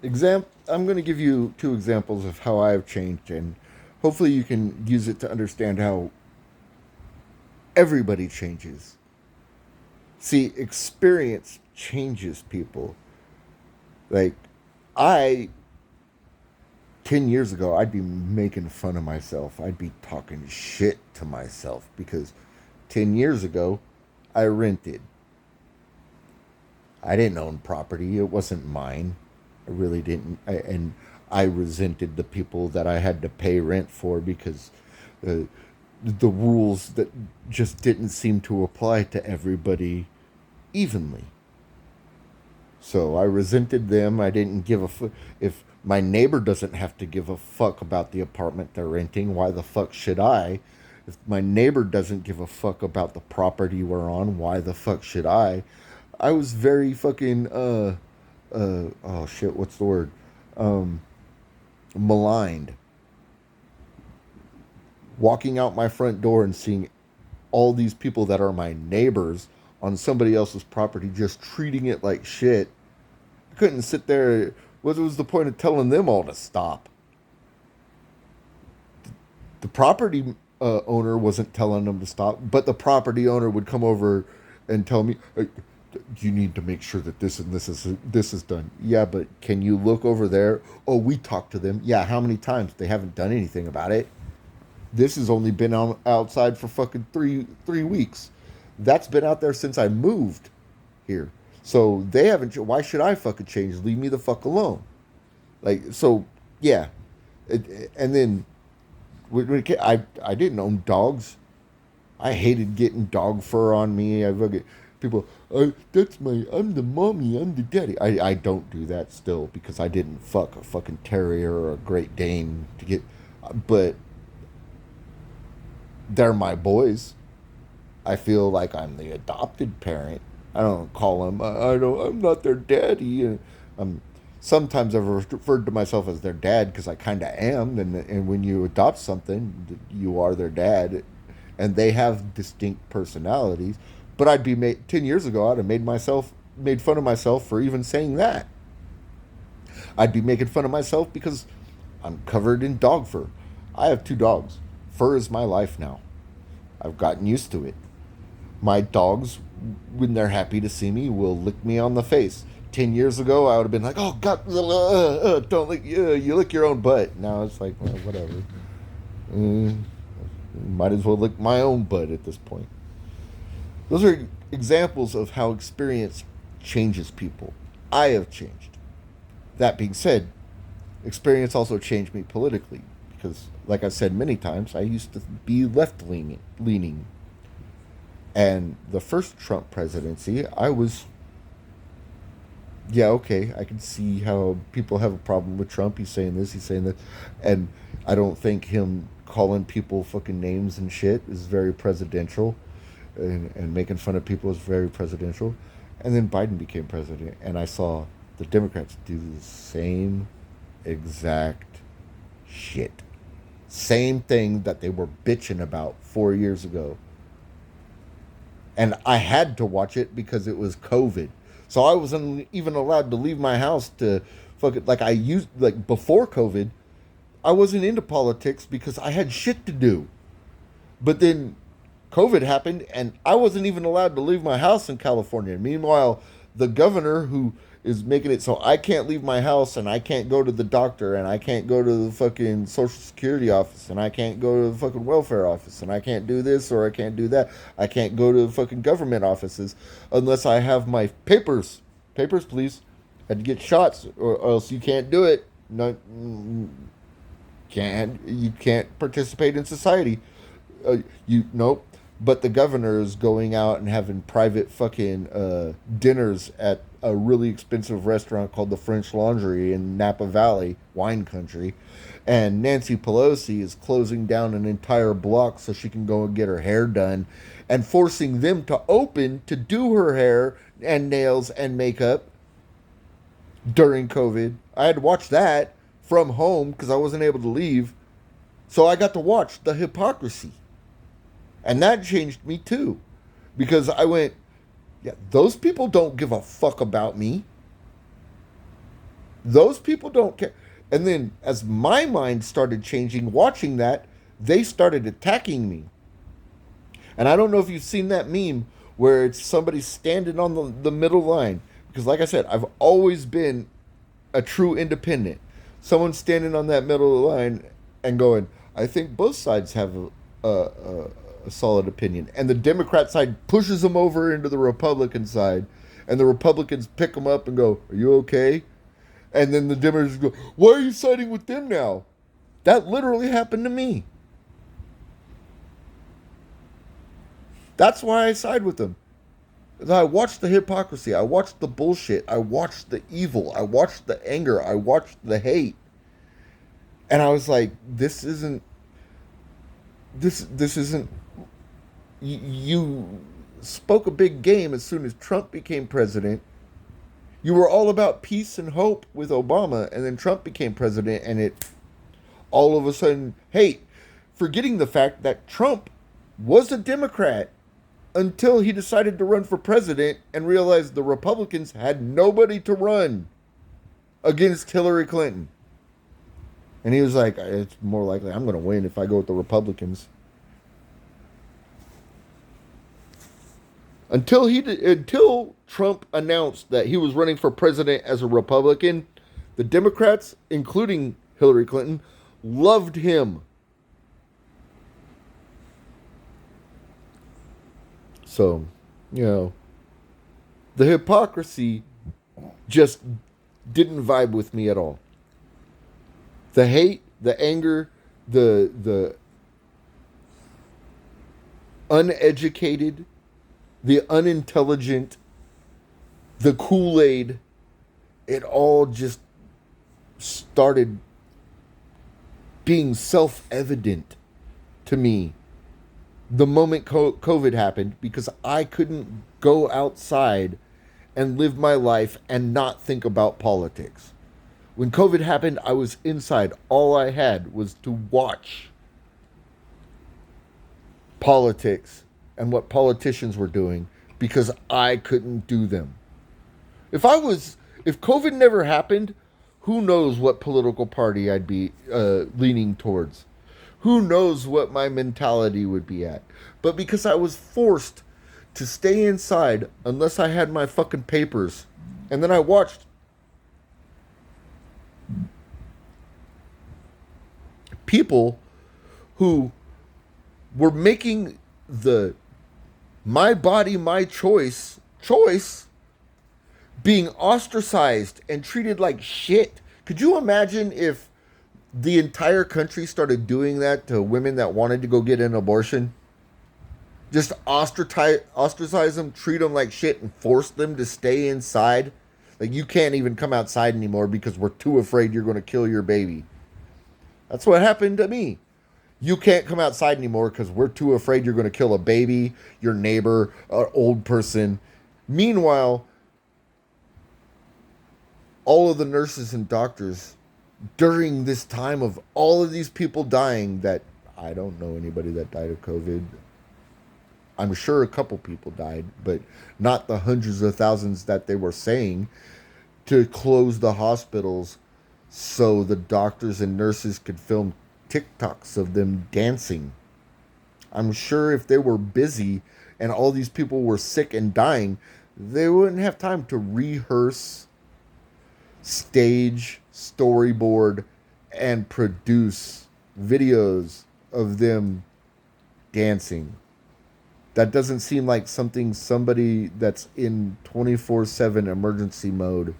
I'm going to give you two examples of how I've changed, and hopefully you can use it to understand how everybody changes. See, experience changes people. Like, I 10 years ago, I'd be making fun of myself. I'd be talking shit to myself because 10 years ago, I rented. I didn't own property. It wasn't mine. I really didn't. And I resented the people that I had to pay rent for because uh, the rules that just didn't seem to apply to everybody evenly. So I resented them. I didn't give a fuck. If my neighbor doesn't have to give a fuck about the apartment they're renting, why the fuck should I? If my neighbor doesn't give a fuck about the property we're on, why the fuck should I? I was very fucking oh shit, what's the word? Um Maligned. Walking out my front door and seeing all these people that are my neighbors on somebody else's property just treating it like shit. I couldn't sit there. What was the point of telling them all to stop? The property owner wasn't telling them to stop, but the property owner would come over and tell me, "Hey, you need to make sure that this is done." Yeah, but can you look over there? Oh, we talked to them. Yeah, how many times? They haven't done anything about it. This has only been outside for fucking three weeks. That's been out there since I moved here. So they haven't. Why should I fucking change? Leave me the fuck alone. Like so, yeah. And then I didn't own dogs. I hated getting dog fur on me. I fucking people. That's my. I'm the mommy. I'm the daddy. I don't do that still because I didn't fuck a fucking terrier or a Great Dane to get. But they're my boys. I feel like I'm the adopted parent. I don't call them. I don't. I'm not their daddy. Sometimes I've referred to myself as their dad because I kind of am. And when you adopt something, you are their dad, and they have distinct personalities. But I'd be made 10 years ago. I'd have made fun of myself for even saying that. I'd be making fun of myself because I'm covered in dog fur. I have two dogs. Fur is my life now. I've gotten used to it. My dogs, when they're happy to see me, will lick me on the face. 10 years ago, I would have been like, "Oh God, don't lick you lick your own butt." Now it's like, well, whatever. Mm, might as well lick my own butt at this point. Those are examples of how experience changes people. I have changed. That being said, experience also changed me politically because, like I've said many times, I used to be left leaning. And the first Trump presidency, I was, yeah, okay, I can see how people have a problem with Trump. He's saying this, he's saying that. And I don't think him calling people fucking names and shit is very presidential. And making fun of people is very presidential. And then Biden became president. And I saw the Democrats do the same exact shit. Same thing that they were bitching about 4 years ago. And I had to watch it because it was COVID. So I wasn't even allowed to leave my house to fuck it. Like I used like before COVID, I wasn't into politics because I had shit to do. But then COVID happened and I wasn't even allowed to leave my house in California. Meanwhile, the governor who is making it so I can't leave my house and I can't go to the doctor and I can't go to the fucking social security office and I can't go to the fucking welfare office and I can't do this or I can't do that. I can't go to the fucking government offices unless I have my papers. Papers, please. I had to get shots or else you can't do it. No, can't you can't participate in society. You nope. But the governor is going out and having private fucking dinners at a really expensive restaurant called the French Laundry in Napa Valley, wine country. And Nancy Pelosi is closing down an entire block so she can go and get her hair done and forcing them to open to do her hair and nails and makeup during COVID. I had to watch that from home because I wasn't able to leave. So I got to watch the hypocrisy. And that changed me too. Because I went, yeah, those people don't give a fuck about me. Those people don't care. And then as my mind started changing watching that, they started attacking me. And I don't know if you've seen that meme where it's somebody standing on the middle line. Because, like I said, I've always been a true independent. Someone standing on that middle line and going, I think both sides have a solid opinion. And the Democrat side pushes them over into the Republican side. And the Republicans pick them up and go, are you okay? And then the Democrats go, why are you siding with them now? That literally happened to me. That's why I side with them. I watched the hypocrisy. I watched the bullshit. I watched the evil. I watched the anger. I watched the hate. And I was like, this isn't you spoke a big game as soon as Trump became president. You were all about peace and hope with Obama, and then Trump became president, and it all of a sudden hate, forgetting the fact that Trump was a Democrat until he decided to run for president and realized the Republicans had nobody to run against Hillary Clinton. And he was like, it's more likely I'm going to win if I go with the Republicans. Until Trump announced that he was running for president as a Republican, the Democrats, including Hillary Clinton, loved him. So, the hypocrisy just didn't vibe with me at all. The hate, the anger, the uneducated, the unintelligent, the Kool-Aid, it all just started being self-evident to me the moment COVID happened, because I couldn't go outside and live my life and not think about politics. When COVID happened, I was inside. All I had was to watch politics and what politicians were doing, because I couldn't do them. If COVID never happened, who knows what political party I'd be leaning towards? Who knows what my mentality would be at? But because I was forced to stay inside unless I had my fucking papers, and then I watched people who were making the my body, my choice being ostracized and treated like shit. Could you imagine if the entire country started doing that to women that wanted to go get an abortion? Just ostracize them, treat them like shit, and force them to stay inside. Like, you can't even come outside anymore because we're too afraid you're going to kill your baby. That's what happened to me. You can't come outside anymore because we're too afraid you're going to kill a baby, your neighbor, an old person. Meanwhile, all of the nurses and doctors, during this time of all of these people dying, that I don't know anybody that died of COVID. I'm sure a couple people died, but not the hundreds of thousands that they were saying, to close the hospitals so the doctors and nurses could film TikToks of them dancing. I'm sure if they were busy and all these people were sick and dying, they wouldn't have time to rehearse, stage, storyboard, and produce videos of them dancing. That doesn't seem like something somebody that's in 24/7 emergency mode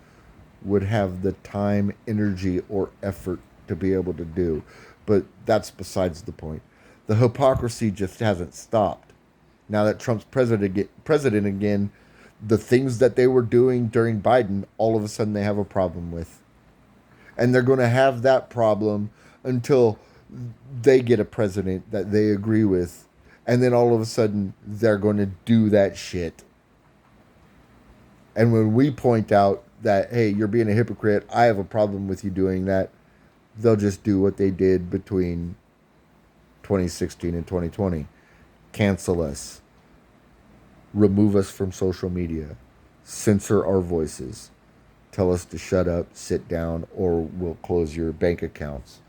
would have the time, energy, or effort to be able to do. But that's besides the point. The hypocrisy just hasn't stopped. Now that Trump's president again, the things that they were doing during Biden, all of a sudden they have a problem with. And they're going to have that problem until they get a president that they agree with. And then all of a sudden, they're going to do that shit. And when we point out that, hey, you're being a hypocrite, I have a problem with you doing that, they'll just do what they did between 2016 and 2020. Cancel us. Remove us from social media. Censor our voices. Tell us to shut up, sit down, or we'll close your bank accounts.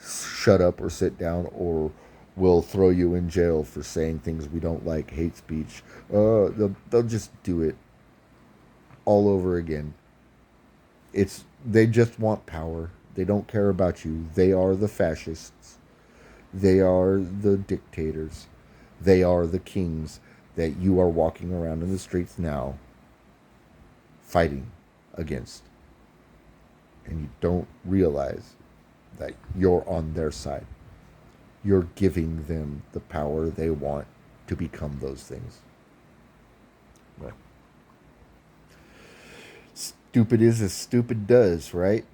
Shut up or sit down, or we'll throw you in jail for saying things we don't like, hate speech. They'll just do it all over again. They just want power. They don't care about you. They are the fascists. They are the dictators. They are the kings that you are walking around in the streets now fighting against. And you don't realize that you're on their side. You're giving them the power they want to become those things. But stupid is as stupid does, right?